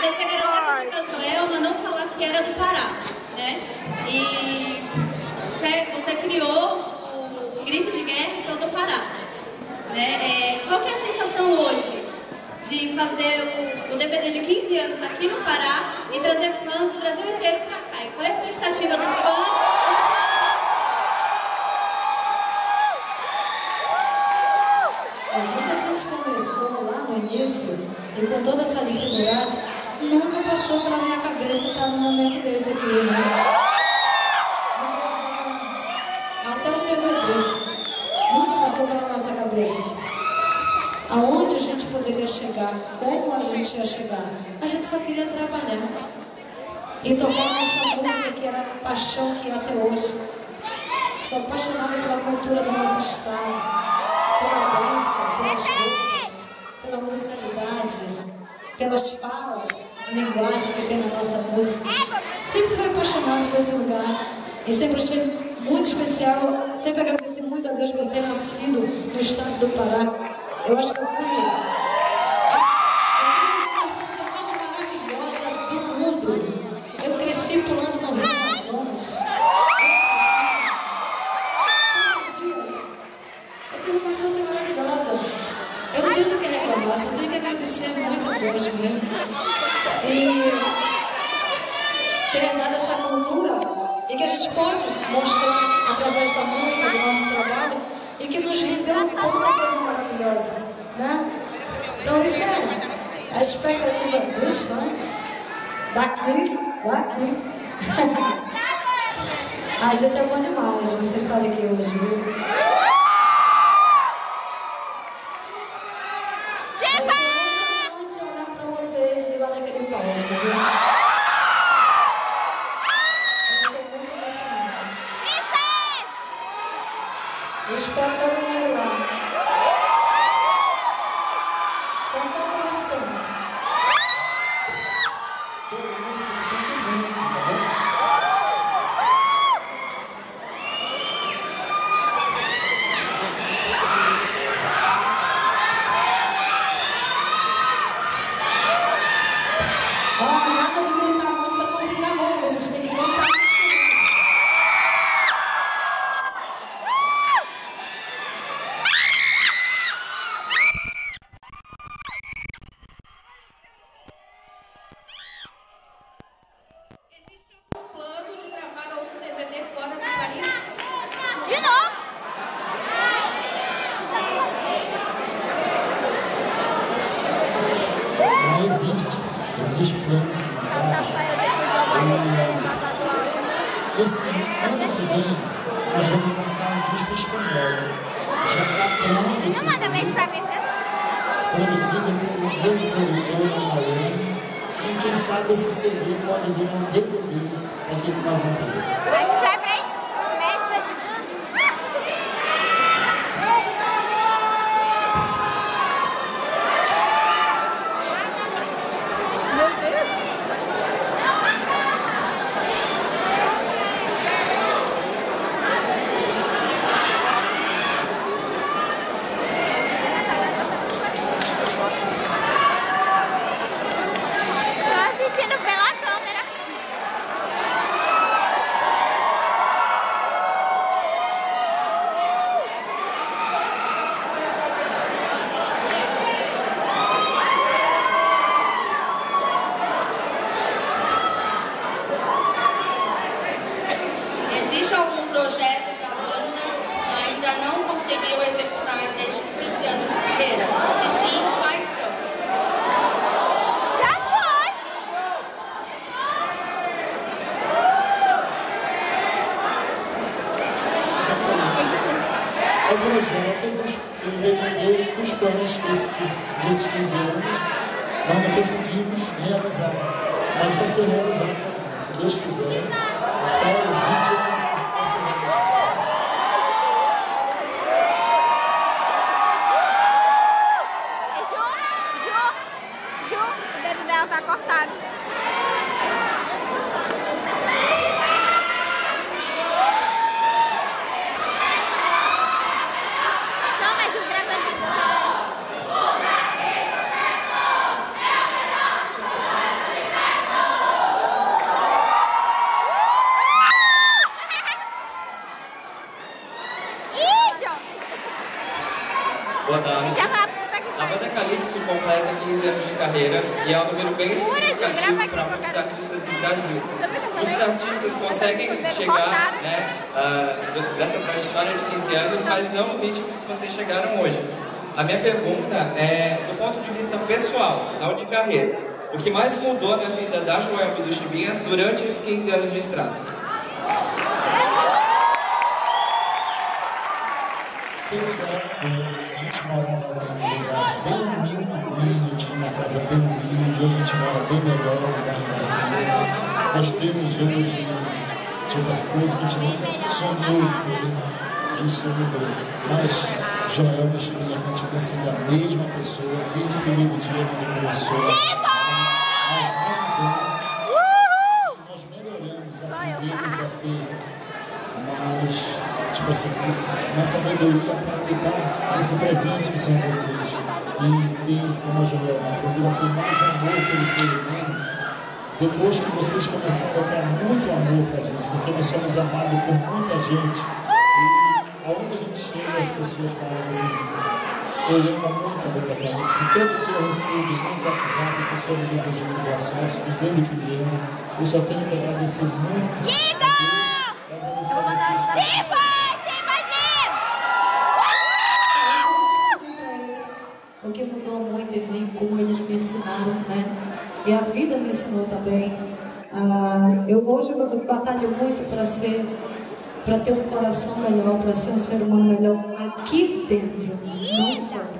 Aí chegaram até pedir pra Joelma não falar que era do Pará, né? E você criou o Grito de Guerra e sou do Pará, né? Qual que é a sensação hoje de fazer o DVD de 15 anos aqui no Pará e trazer fãs do Brasil inteiro pra cá? E qual é a expectativa dos fãs? Quando a gente começou lá no início, e com toda essa dificuldade, nunca passou pela minha cabeça estar num momento desse aqui, né? Até o DVD, nunca passou pela nossa cabeça. Aonde a gente poderia chegar, como a gente ia chegar. A gente só queria trabalhar e tocar nossa música, que era a paixão que é até hoje. Sou apaixonada pela cultura do nosso estado, pela dança, pelas roupas, pela musicalidade, pelas falas de linguagem que tem na nossa música. Sempre fui apaixonada por esse lugar e sempre achei muito especial. Sempre agradeci muito a Deus por ter nascido no estado do Pará. Eu acho que eu tive a infância mais maravilhosa do mundo. Eu cresci pulando no Rio Amazonas. Eu tive uma infância maravilhosa. Eu não tenho do que reclamar, só tenho que agradecer muito a Deus mesmo. E ter dado essa cultura e que a gente pode mostrar através da música, do nosso trabalho, e que nos rendeu tanta coisa maravilhosa, né? Então isso é a expectativa dos fãs, daqui. A gente é bom demais vocês estarem aqui hoje, viu? Eu espero todo mundo lá. Cantando bastante. Ó, nada de gritar muito para não ficar rouco. Vocês têm que cantar. Existe plano sim, esse ano que vem nós vamos lançar um disco espanhol. Já está pronto esse produzido por um grande produtor na Miami. E quem sabe esse CD pode virar um DVD aqui no Brasil inteiro. Existe algum projeto da banda que ainda não conseguiu executar nestes 15 anos de carreira? Se sim, quais são? Já foi! É o projeto do DVD dos fãs desses 15 anos. Nós não conseguimos realizar, mas vai ser realizado, se Deus quiser, até os 20 anos vai ser realizado. Ju, o dedo dela tá cortado. Não, mas o gravador. Boa tarde. A gente vai falar puta que A pariu. banda Calypso completa 15 anos de carreira e é um número bem significativo para muitos artistas do Brasil. Muitos artistas conseguem chegar, né, dessa trajetória de 15 anos, mas não no ritmo que vocês chegaram hoje. A minha pergunta é, do ponto de vista pessoal, não de carreira, o que mais mudou na vida da Joelma e do Chibinha durante esses 15 anos de estrada? Pessoal, a gente morava num lugar bem humildezinho, tinha uma casa bem humilde, hoje a gente mora bem melhor no bairro. Nós temos hoje, tipo, as coisas que a gente nunca sonhou em ter, isso mudou. Mas Joelma e Chibinha continuam sendo a mesma pessoa, desde o primeiro dia quando começou. Nós melhoramos, aprendemos a ter mais, tipo assim, uma sabedoria para cuidar desse presente que são vocês. E ter, como a Joelma, aprender a ter mais amor pelo ser humano. Depois que vocês começaram a dar muito amor pra gente, porque nós somos amados por muita gente. E aonde a gente chega, as pessoas falam, vocês dizem, eu amo muito a banda Calypso. Todo dia eu recebo muito WhatsApp, a pessoa me desejando boa sorte, dizendo que me ama. Eu só tenho que agradecer muito a Deus e agradecer a vocês. O que mudou muito em mim, como eles me ensinaram, né? E a vida me ensinou também. Eu hoje batalho muito para ter um coração melhor, para ser um ser humano melhor aqui dentro, não fora.